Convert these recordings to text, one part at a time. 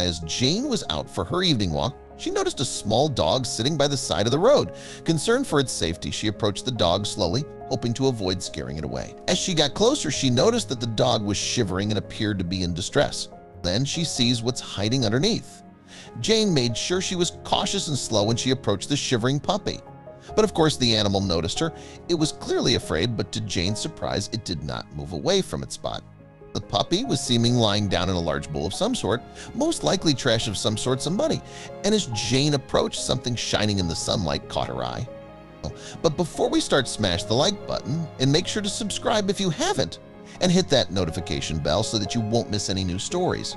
As Jane was out for her evening walk, she noticed a small dog sitting by the side of the road. Concerned for its safety, she approached the dog slowly, hoping to avoid scaring it away. As she got closer, she noticed that the dog was shivering and appeared to be in distress. Then she sees what's hiding underneath. Jane made sure she was cautious and slow when she approached the shivering puppy. But of course the animal noticed her. It was clearly afraid, but to Jane's surprise, it did not move away from its spot. The puppy was seeming lying down in a large bowl of some sort, most likely trash of some sort, somebody. And as Jane approached, something shining in the sunlight caught her eye. But before we start, smash the like button and make sure to subscribe if you haven't, and hit that notification bell so that you won't miss any new stories.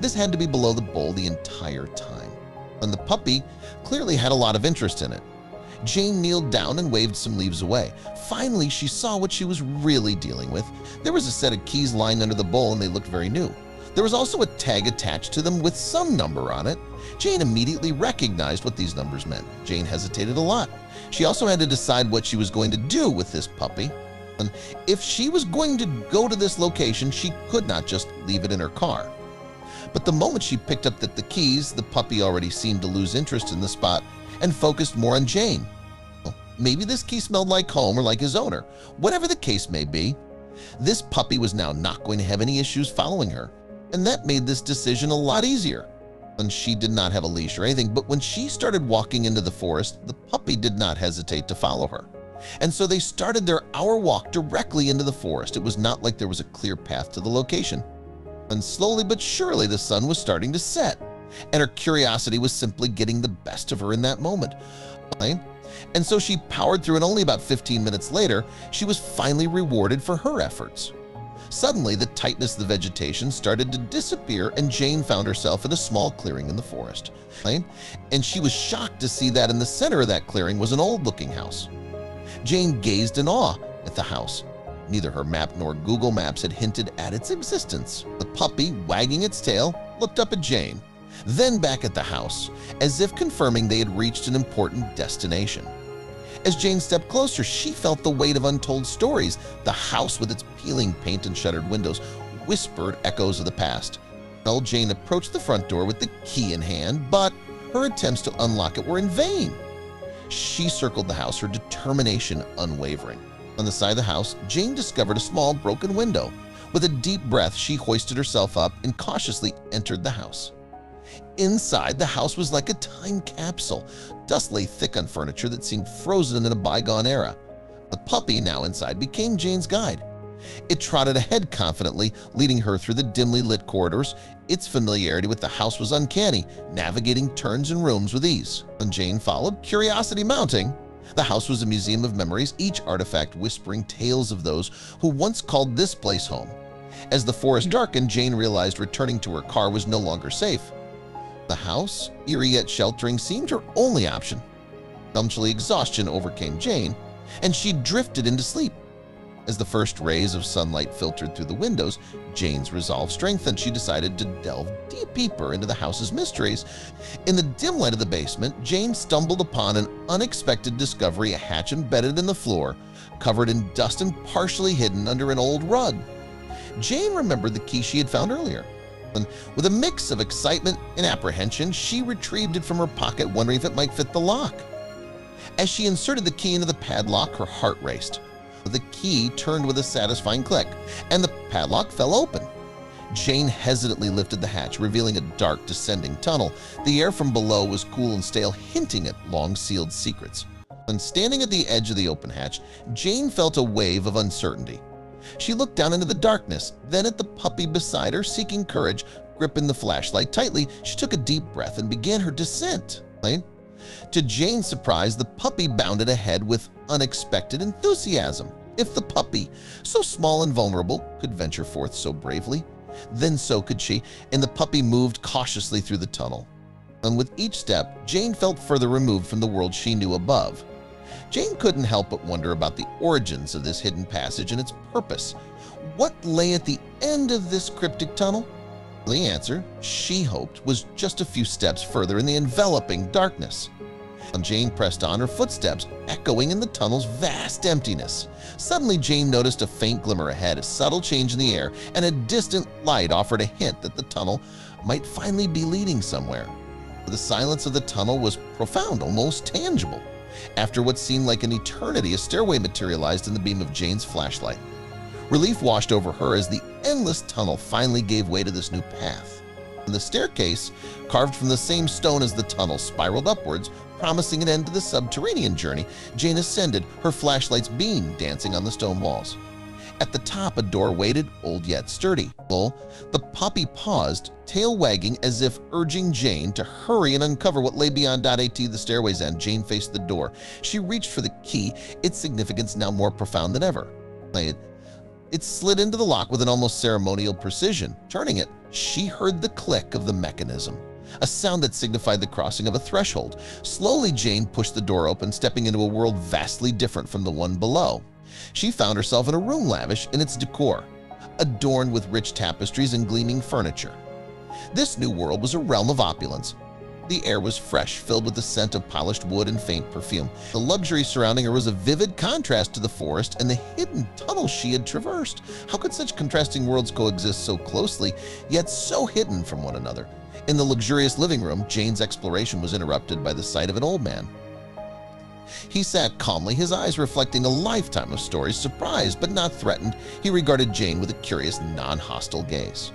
This had to be below the bowl the entire time, and the puppy clearly had a lot of interest in it. Jane kneeled down and waved some leaves away. Finally, she saw what she was really dealing with. There was a set of keys lying under the bowl and they looked very new. There was also a tag attached to them with some number on it. Jane immediately recognized what these numbers meant. Jane hesitated a lot. She also had to decide what she was going to do with this puppy. And if she was going to go to this location, she could not just leave it in her car. But the moment she picked up the keys, the puppy already seemed to lose interest in the spot and focused more on Jane. Well, maybe this key smelled like home or like his owner. Whatever the case may be, this puppy was now not going to have any issues following her, and that made this decision a lot easier. And she did not have a leash or anything, but when she started walking into the forest, the puppy did not hesitate to follow her. And so they started their hour walk directly into the forest. It was not like there was a clear path to the location. And slowly but surely the sun was starting to set, and her curiosity was simply getting the best of her in that moment. And so she powered through, and only about 15 minutes later, she was finally rewarded for her efforts. Suddenly, the tightness of the vegetation started to disappear, and Jane found herself in a small clearing in the forest. And she was shocked to see that in the center of that clearing was an old-looking house. Jane gazed in awe at the house. Neither her map nor Google Maps had hinted at its existence. The puppy, wagging its tail, looked up at Jane, then back at the house, as if confirming they had reached an important destination. As Jane stepped closer, she felt the weight of untold stories. The house, with its peeling paint and shuttered windows, whispered echoes of the past. Well, Jane approached the front door with the key in hand, but her attempts to unlock it were in vain. She circled the house, her determination unwavering. On the side of the house, Jane discovered a small broken window. With a deep breath, she hoisted herself up and cautiously entered the house. Inside, the house was like a time capsule. Dust lay thick on furniture that seemed frozen in a bygone era. The puppy, now inside, became Jane's guide. It trotted ahead confidently, leading her through the dimly lit corridors. Its familiarity with the house was uncanny, navigating turns and rooms with ease. And Jane followed, curiosity mounting. The house was a museum of memories, each artifact whispering tales of those who once called this place home. As the forest darkened, Jane realized returning to her car was no longer safe. The house, eerie yet sheltering, seemed her only option. Eventually, exhaustion overcame Jane, and she drifted into sleep. As the first rays of sunlight filtered through the windows, Jane's resolve strengthened. She decided to delve deeper into the house's mysteries. In the dim light of the basement, Jane stumbled upon an unexpected discovery: a hatch embedded in the floor, covered in dust and partially hidden under an old rug. Jane remembered the key she had found earlier, and with a mix of excitement and apprehension, she retrieved it from her pocket, wondering if it might fit the lock. As she inserted the key into the padlock, her heart raced. The key turned with a satisfying click, and the padlock fell open. Jane hesitantly lifted the hatch, revealing a dark, descending tunnel. The air from below was cool and stale, hinting at long-sealed secrets. And standing at the edge of the open hatch, Jane felt a wave of uncertainty. She looked down into the darkness, then at the puppy beside her, seeking courage. Gripping the flashlight tightly, she took a deep breath and began her descent. To Jane's surprise, the puppy bounded ahead with unexpected enthusiasm. If the puppy, so small and vulnerable, could venture forth so bravely, then so could she, and the puppy moved cautiously through the tunnel. And with each step, Jane felt further removed from the world she knew above. Jane couldn't help but wonder about the origins of this hidden passage and its purpose. What lay at the end of this cryptic tunnel? The answer, she hoped, was just a few steps further in the enveloping darkness. And Jane pressed on, her footsteps echoing in the tunnel's vast emptiness. Suddenly, Jane noticed a faint glimmer ahead, a subtle change in the air, and a distant light offered a hint that the tunnel might finally be leading somewhere. The silence of the tunnel was profound, almost tangible. After what seemed like an eternity, a stairway materialized in the beam of Jane's flashlight. Relief washed over her as the endless tunnel finally gave way to this new path. And the staircase, carved from the same stone as the tunnel, spiraled upwards, promising an end to the subterranean journey. Jane ascended, her flashlight's beam dancing on the stone walls. At the top, a door waited, old yet sturdy. The puppy paused, tail wagging as if urging Jane to hurry and uncover what lay beyond. The stairway's end. Jane faced the door. She reached for the key, its significance now more profound than ever. It slid into the lock with an almost ceremonial precision. Turning it, she heard the click of the mechanism, a sound that signified the crossing of a threshold. Slowly, Jane pushed the door open, stepping into a world vastly different from the one below. She found herself in a room lavish in its decor, adorned with rich tapestries and gleaming furniture. This new world was a realm of opulence. The air was fresh, filled with the scent of polished wood and faint perfume. The luxury surrounding her was a vivid contrast to the forest and the hidden tunnels she had traversed. How could such contrasting worlds coexist so closely, yet so hidden from one another? In the luxurious living room, Jane's exploration was interrupted by the sight of an old man. He sat calmly, his eyes reflecting a lifetime of stories. Surprised but not threatened, he regarded Jane with a curious, non-hostile gaze.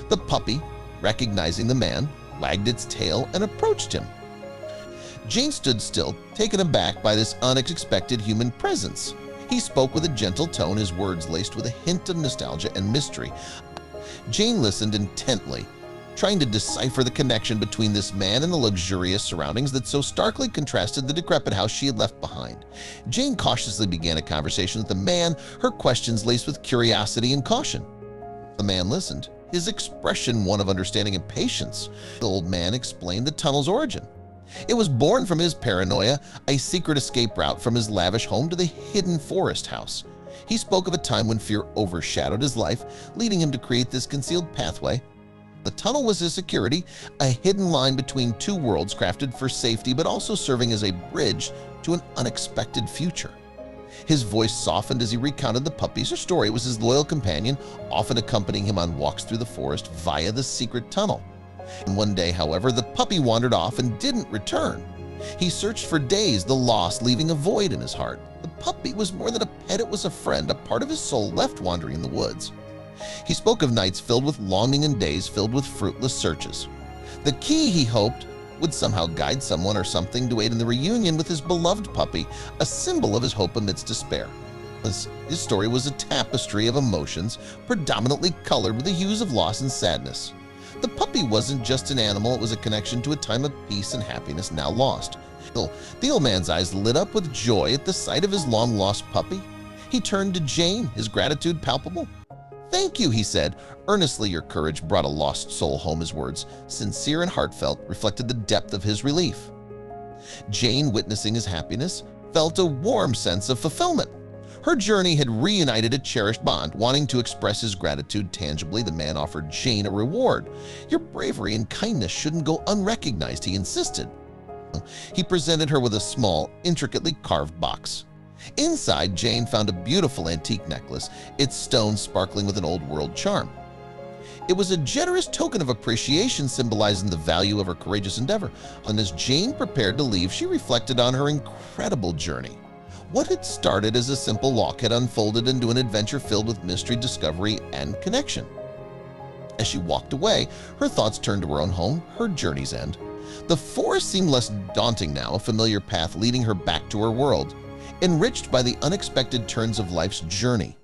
The puppy, recognizing the man, wagged its tail and approached him. Jane stood still, taken aback by this unexpected human presence. He spoke with a gentle tone, his words laced with a hint of nostalgia and mystery. Jane listened intently, trying to decipher the connection between this man and the luxurious surroundings that so starkly contrasted the decrepit house she had left behind. Jane cautiously began a conversation with the man, her questions laced with curiosity and caution. The man listened, his expression one of understanding and patience. The old man explained the tunnel's origin. It was born from his paranoia, a secret escape route from his lavish home to the hidden forest house. He spoke of a time when fear overshadowed his life, leading him to create this concealed pathway. The tunnel was his security, a hidden line between two worlds crafted for safety but also serving as a bridge to an unexpected future. His voice softened as he recounted the puppy's story. It was his loyal companion, often accompanying him on walks through the forest via the secret tunnel. And one day, however, the puppy wandered off and didn't return. He searched for days, the lost leaving a void in his heart. The puppy was more than a pet, it was a friend, a part of his soul left wandering in the woods. He spoke of nights filled with longing and days filled with fruitless searches. The key, he hoped, would somehow guide someone or something to aid in the reunion with his beloved puppy, a symbol of his hope amidst despair. His story was a tapestry of emotions, predominantly colored with the hues of loss and sadness. The puppy wasn't just an animal, it was a connection to a time of peace and happiness now lost. The old man's eyes lit up with joy at the sight of his long-lost puppy. He turned to Jane, his gratitude palpable. "Thank you," he said. Earnestly, your courage brought a lost soul home. His words, sincere and heartfelt, reflected the depth of his relief. Jane, witnessing his happiness, felt a warm sense of fulfillment. Her journey had reunited a cherished bond. Wanting to express his gratitude tangibly, the man offered Jane a reward. "Your bravery and kindness shouldn't go unrecognized," he insisted. He presented her with a small, intricately carved box. Inside, Jane found a beautiful antique necklace, its stones sparkling with an old-world charm. It was a generous token of appreciation, symbolizing the value of her courageous endeavor. And as Jane prepared to leave, she reflected on her incredible journey. What had started as a simple walk had unfolded into an adventure filled with mystery, discovery, and connection. As she walked away, her thoughts turned to her own home, her journey's end. The forest seemed less daunting now, a familiar path leading her back to her world, enriched by the unexpected turns of life's journey.